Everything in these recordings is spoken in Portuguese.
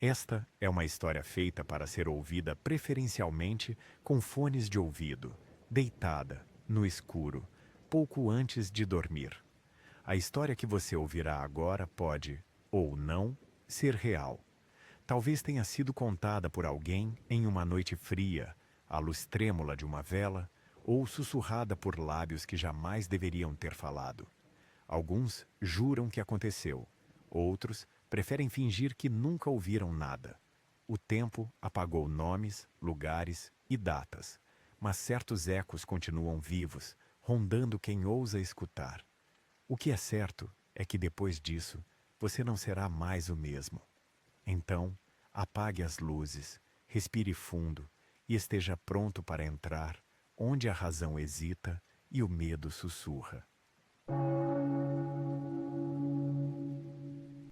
Esta é uma história feita para ser ouvida preferencialmente com fones de ouvido, deitada, no escuro, pouco antes de dormir. A história que você ouvirá agora pode, ou não, ser real. Talvez tenha sido contada por alguém em uma noite fria, à luz trêmula de uma vela, ou sussurrada por lábios que jamais deveriam ter falado. Alguns juram que aconteceu, outros preferem fingir que nunca ouviram nada. O tempo apagou nomes, lugares e datas, mas certos ecos continuam vivos, rondando quem ousa escutar. O que é certo é que depois disso, você não será mais o mesmo. Então, apague as luzes, respire fundo e esteja pronto para entrar onde a razão hesita e o medo sussurra.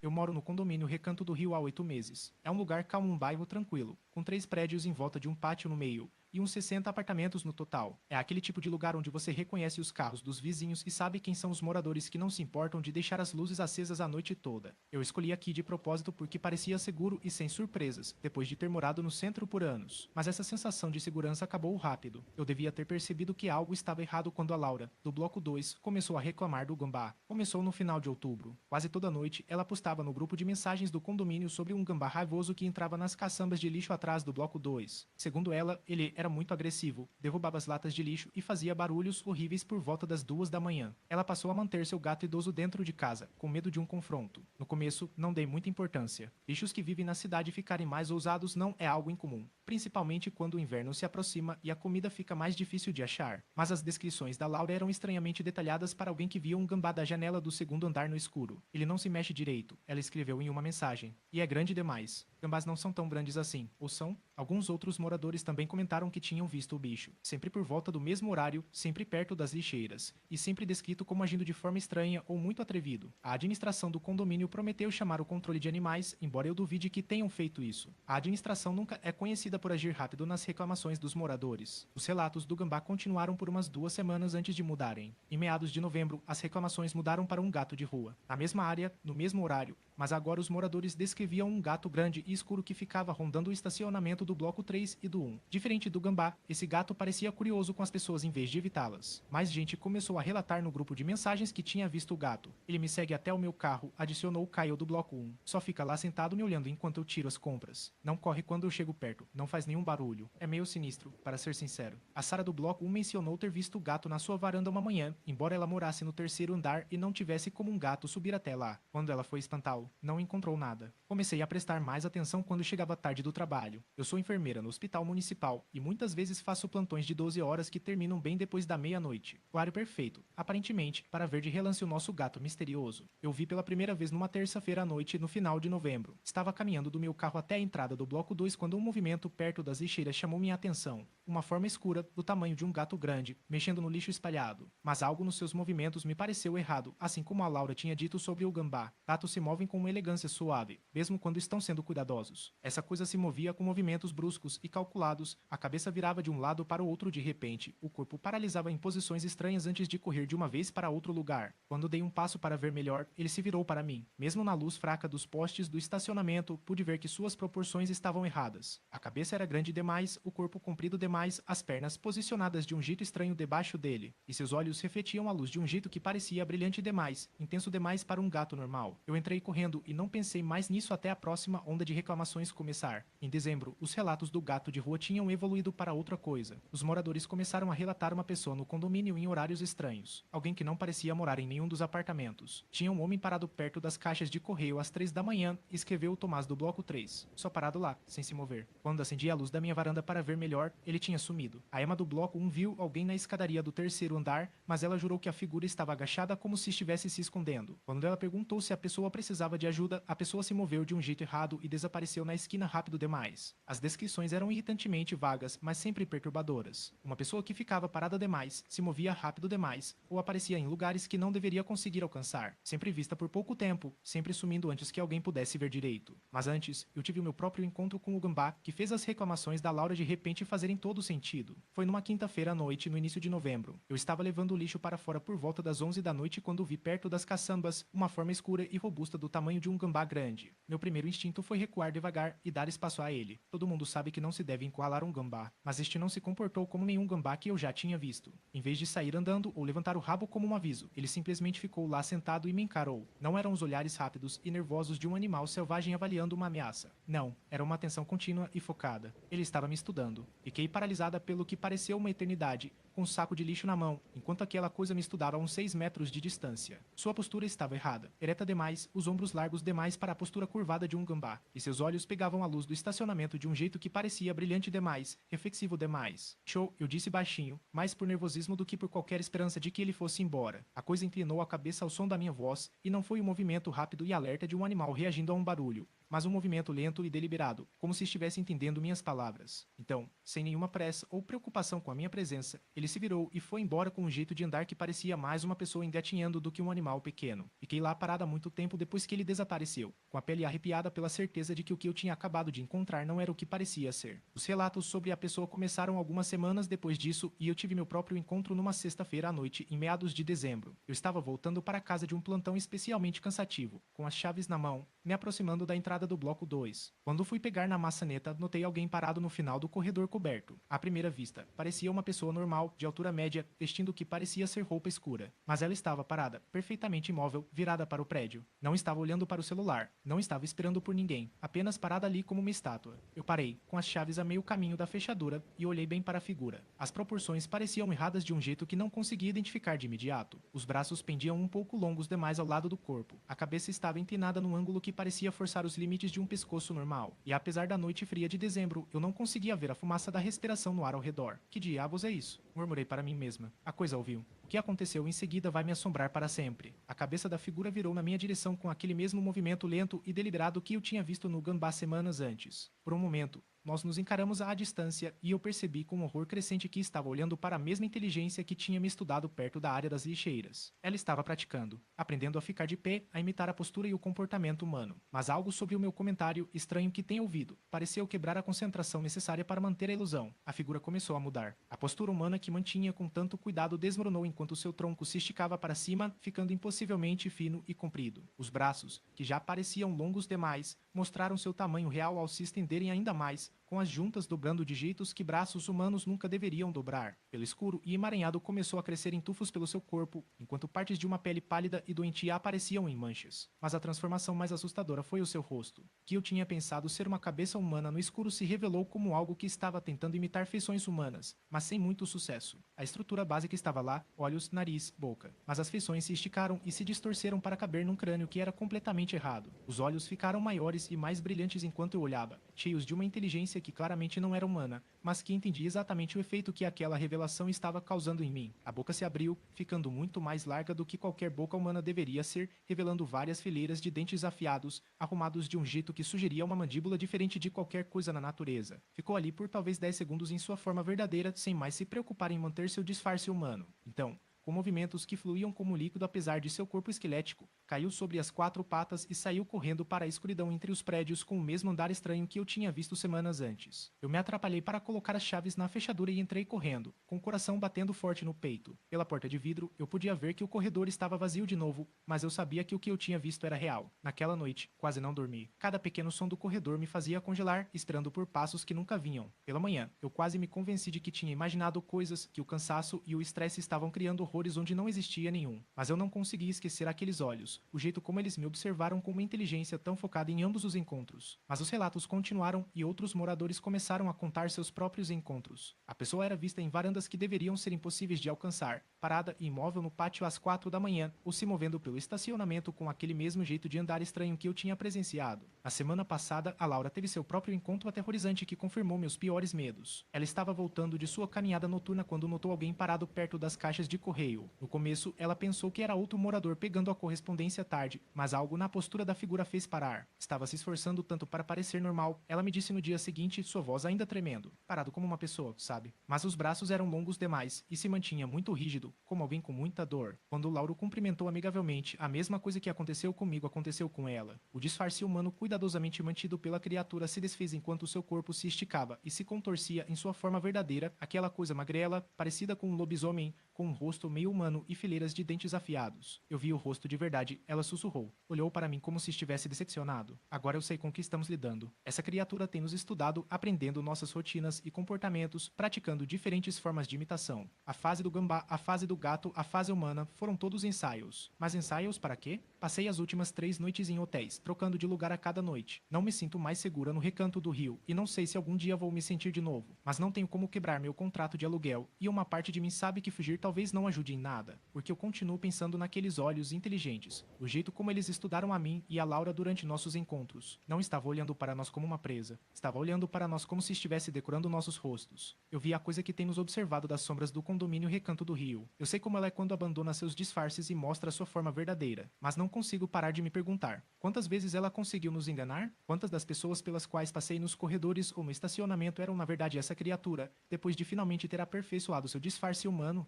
Eu moro no condomínio Recanto do Rio há 8 meses. É um lugar calmo, um bairro tranquilo, com 3 prédios em volta de um pátio no meio, e uns 60 apartamentos no total. É aquele tipo de lugar onde você reconhece os carros dos vizinhos e sabe quem são os moradores que não se importam de deixar as luzes acesas a noite toda. Eu escolhi aqui de propósito porque parecia seguro e sem surpresas, depois de ter morado no centro por anos. Mas essa sensação de segurança acabou rápido. Eu devia ter percebido que algo estava errado quando a Laura, do bloco 2, começou a reclamar do gambá. Começou no final de outubro. Quase toda noite, ela postava no grupo de mensagens do condomínio sobre um gambá raivoso que entrava nas caçambas de lixo atrás do bloco 2. Segundo ela, ele era muito agressivo, derrubava as latas de lixo e fazia barulhos horríveis por volta das 2 da manhã. Ela passou a manter seu gato idoso dentro de casa, com medo de um confronto. No começo, não dei muita importância. Bichos que vivem na cidade ficarem mais ousados não é algo incomum, principalmente quando o inverno se aproxima e a comida fica mais difícil de achar. Mas as descrições da Laura eram estranhamente detalhadas para alguém que via um gambá da janela do segundo andar no escuro. Ele não se mexe direito, ela escreveu em uma mensagem. E é grande demais. Gambás não são tão grandes assim, ou são? Alguns outros moradores também comentaram que tinham visto o bicho, sempre por volta do mesmo horário, sempre perto das lixeiras, e sempre descrito como agindo de forma estranha ou muito atrevido. A administração do condomínio prometeu chamar o controle de animais, embora eu duvide que tenham feito isso. A administração nunca é conhecida por agir rápido nas reclamações dos moradores. Os relatos do gambá continuaram por umas 2 semanas antes de mudarem. Em meados de novembro, as reclamações mudaram para um gato de rua, na mesma área, no mesmo horário, mas agora os moradores descreviam um gato grande e escuro que ficava rondando o estacionamento do bloco 3 e do 1. Diferente do gambá, esse gato parecia curioso com as pessoas em vez de evitá-las. Mais gente começou a relatar no grupo de mensagens que tinha visto o gato. Ele me segue até o meu carro, adicionou o Caio do bloco 1. Só fica lá sentado me olhando enquanto eu tiro as compras. Não corre quando eu chego perto, não faz nenhum barulho. É meio sinistro, para ser sincero. A Sara do bloco 1 mencionou ter visto o gato na sua varanda uma manhã, embora ela morasse no terceiro andar e não tivesse como um gato subir até lá. Quando ela foi espantá-lo, não encontrou nada. Comecei a prestar mais atenção quando chegava tarde do trabalho. Eu sou enfermeira no hospital municipal e muitas vezes faço plantões de 12 horas que terminam bem depois da meia-noite. Horário perfeito, aparentemente, para ver de relance o nosso gato misterioso. Eu vi pela primeira vez numa terça-feira à noite no final de novembro. Estava caminhando do meu carro até a entrada do bloco 2 quando um movimento perto das lixeiras chamou minha atenção. Uma forma escura, do tamanho de um gato grande, mexendo no lixo espalhado. Mas algo nos seus movimentos me pareceu errado, assim como a Laura tinha dito sobre o gambá. Gatos se movem com uma elegância suave, mesmo quando estão sendo cuidadosos. Essa coisa se movia com movimentos bruscos e calculados, a cabeça virava de um lado para o outro de repente, o corpo paralisava em posições estranhas antes de correr de uma vez para outro lugar. Quando dei um passo para ver melhor, ele se virou para mim. Mesmo na luz fraca dos postes do estacionamento, pude ver que suas proporções estavam erradas. A cabeça era grande demais, o corpo comprido demais, as pernas posicionadas de um jeito estranho debaixo dele, e seus olhos refletiam a luz de um jeito que parecia brilhante demais, intenso demais para um gato normal. Eu entrei correndo e não pensei mais nisso até a próxima onda de reclamações começar. Em dezembro, os relatos do gato de rua tinham evoluído para outra coisa. Os moradores começaram a relatar uma pessoa no condomínio em horários estranhos. Alguém que não parecia morar em nenhum dos apartamentos. Tinha um homem parado perto das caixas de correio às 3 da manhã, escreveu o Tomás do bloco 3. Só parado lá, sem se mover. Quando acendi a luz da minha varanda para ver melhor, ele tinha sumido. A Emma do bloco 1 viu alguém na escadaria do terceiro andar, mas ela jurou que a figura estava agachada como se estivesse se escondendo. Quando ela perguntou se a pessoa precisava de ajuda, a pessoa se moveu de um jeito errado e desapareceu na esquina rápido demais. As descrições eram irritantemente vagas normais, mas sempre perturbadoras. Uma pessoa que ficava parada demais, se movia rápido demais, ou aparecia em lugares que não deveria conseguir alcançar, sempre vista por pouco tempo, sempre sumindo antes que alguém pudesse ver direito. Mas antes, eu tive o meu próprio encontro com o gambá, que fez as reclamações da Laura de repente fazerem todo sentido. Foi numa quinta-feira à noite, no início de novembro. Eu estava levando o lixo para fora por volta das 11 da noite quando vi perto das caçambas uma forma escura e robusta do tamanho de um gambá grande. Meu primeiro instinto foi recuar devagar e dar espaço a ele. Todo mundo sabe que não se deve encurralar um gambá, mas este não se comportou como nenhum gambá que eu já tinha visto. Em vez de sair andando ou levantar o rabo como um aviso, ele simplesmente ficou lá sentado e me encarou. Não eram os olhares rápidos e nervosos de um animal selvagem avaliando uma ameaça. Não, era uma atenção contínua e focada. Ele estava me estudando. Fiquei paralisada pelo que pareceu uma eternidade, com um saco de lixo na mão, enquanto aquela coisa me estudava a uns 6 metros de distância. Sua postura estava errada, ereta demais, os ombros largos demais para a postura curvada de um gambá, e seus olhos pegavam a luz do estacionamento de um jeito que parecia brilhante demais, reflexivo demais. Show, eu disse baixinho, mais por nervosismo do que por qualquer esperança de que ele fosse embora. A coisa inclinou a cabeça ao som da minha voz, e não foi um movimento rápido e alerta de um animal reagindo a um barulho, mas um movimento lento e deliberado, como se estivesse entendendo minhas palavras. Então, sem nenhuma pressa ou preocupação com a minha presença, ele se virou e foi embora com um jeito de andar que parecia mais uma pessoa engatinhando do que um animal pequeno. Fiquei lá parada há muito tempo depois que ele desapareceu, com a pele arrepiada pela certeza de que o que eu tinha acabado de encontrar não era o que parecia ser. Os relatos sobre a pessoa começaram algumas semanas depois disso e eu tive meu próprio encontro numa sexta-feira à noite, em meados de dezembro. Eu estava voltando para casa de um plantão especialmente cansativo, com as chaves na mão, me aproximando da entrada do bloco 2. Quando fui pegar na maçaneta, notei alguém parado no final do corredor coberto. À primeira vista, parecia uma pessoa normal, de altura média, vestindo o que parecia ser roupa escura. Mas ela estava parada, perfeitamente imóvel, virada para o prédio. Não estava olhando para o celular, não estava esperando por ninguém, apenas parada ali como uma estátua. Eu parei, com as chaves a meio caminho da fechadura, e olhei bem para a figura. As proporções pareciam erradas de um jeito que não conseguia identificar de imediato. Os braços pendiam um pouco longos demais ao lado do corpo. A cabeça estava inclinada num ângulo que parecia forçar os limites de um pescoço normal. E apesar da noite fria de dezembro, eu não conseguia ver a fumaça da respiração no ar ao redor. Que diabos é isso? Murmurei para mim mesma. A coisa ouviu. O que aconteceu em seguida vai me assombrar para sempre. A cabeça da figura virou na minha direção com aquele mesmo movimento lento e deliberado que eu tinha visto no gambá semanas antes. Por um momento, nós nos encaramos à distância e eu percebi com horror crescente que estava olhando para a mesma inteligência que tinha me estudado perto da área das lixeiras. Ela estava praticando, aprendendo a ficar de pé, a imitar a postura e o comportamento humano. Mas algo sobre o meu comentário, estranho que tenha ouvido, pareceu quebrar a concentração necessária para manter a ilusão. A figura começou a mudar. A postura humana que mantinha com tanto cuidado desmoronou enquanto seu tronco se esticava para cima, ficando impossivelmente fino e comprido. Os braços, que já pareciam longos demais, mostraram seu tamanho real ao se estenderem ainda mais, com as juntas dobrando de jeitos que braços humanos nunca deveriam dobrar. Pelo escuro e emaranhado começou a crescer em tufos pelo seu corpo, enquanto partes de uma pele pálida e doentia apareciam em manchas. Mas a transformação mais assustadora foi o seu rosto. Que eu tinha pensado ser uma cabeça humana no escuro se revelou como algo que estava tentando imitar feições humanas, mas sem muito sucesso. A estrutura básica estava lá, olhos, nariz, boca. Mas as feições se esticaram e se distorceram para caber num crânio que era completamente errado. Os olhos ficaram maiores e mais brilhantes enquanto eu olhava, cheios de uma inteligência que claramente não era humana, mas que entendia exatamente o efeito que aquela revelação estava causando em mim. A boca se abriu, ficando muito mais larga do que qualquer boca humana deveria ser, revelando várias fileiras de dentes afiados, arrumados de um jeito que sugeria uma mandíbula diferente de qualquer coisa na natureza. Ficou ali por talvez 10 segundos em sua forma verdadeira, sem mais se preocupar em manter seu disfarce humano. Então, com movimentos que fluíam como líquido apesar de seu corpo esquelético, caiu sobre as 4 patas e saiu correndo para a escuridão entre os prédios com o mesmo andar estranho que eu tinha visto semanas antes. Eu me atrapalhei para colocar as chaves na fechadura e entrei correndo, com o coração batendo forte no peito. Pela porta de vidro, eu podia ver que o corredor estava vazio de novo, mas eu sabia que o que eu tinha visto era real. Naquela noite, quase não dormi. Cada pequeno som do corredor me fazia congelar, esperando por passos que nunca vinham. Pela manhã, eu quase me convenci de que tinha imaginado coisas que o cansaço e o estresse estavam criando horrores onde não existia nenhum. Mas eu não conseguia esquecer aqueles olhos, o jeito como eles me observaram com uma inteligência tão focada em ambos os encontros. Mas os relatos continuaram e outros moradores começaram a contar seus próprios encontros. A pessoa era vista em varandas que deveriam ser impossíveis de alcançar, parada e imóvel no pátio às 4 da manhã, ou se movendo pelo estacionamento com aquele mesmo jeito de andar estranho que eu tinha presenciado. Na semana passada, a Laura teve seu próprio encontro aterrorizante que confirmou meus piores medos. Ela estava voltando de sua caminhada noturna quando notou alguém parado perto das caixas de correio. correio. No começo, ela pensou que era outro morador pegando a correspondência tarde, mas algo na postura da figura fez parar. Estava se esforçando tanto para parecer normal. Ela me disse no dia seguinte, sua voz ainda tremendo, parado como uma pessoa, sabe? Mas os braços eram longos demais e se mantinha muito rígido, como alguém com muita dor. Quando Lauro cumprimentou amigavelmente, a mesma coisa que aconteceu comigo aconteceu com ela. O disfarce humano cuidadosamente mantido pela criatura se desfez enquanto seu corpo se esticava e se contorcia em sua forma verdadeira, aquela coisa magrela, parecida com um lobisomem, com um rosto meio humano e fileiras de dentes afiados. Eu vi o rosto de verdade, ela sussurrou. Olhou para mim como se estivesse decepcionado. Agora eu sei com que estamos lidando. Essa criatura tem nos estudado, aprendendo nossas rotinas e comportamentos, praticando diferentes formas de imitação. A fase do gambá, a fase do gato, a fase humana, foram todos ensaios. Mas ensaios para quê? Passei as últimas 3 noites em hotéis, trocando de lugar a cada noite. Não me sinto mais segura no recanto do rio, e não sei se algum dia vou me sentir de novo. Mas não tenho como quebrar meu contrato de aluguel, e uma parte de mim sabe que fugir talvez não ajude em nada, porque eu continuo pensando naqueles olhos inteligentes, o jeito como eles estudaram a mim e a Laura durante nossos encontros. Não estava olhando para nós como uma presa, estava olhando para nós como se estivesse decorando nossos rostos. Eu vi a coisa que tem nos observado das sombras do condomínio Recanto do Rio. Eu sei como ela é quando abandona seus disfarces e mostra a sua forma verdadeira, mas não consigo parar de me perguntar: quantas vezes ela conseguiu nos enganar? Quantas das pessoas pelas quais passei nos corredores ou no estacionamento eram na verdade essa criatura, depois de finalmente ter aperfeiçoado seu disfarce humano?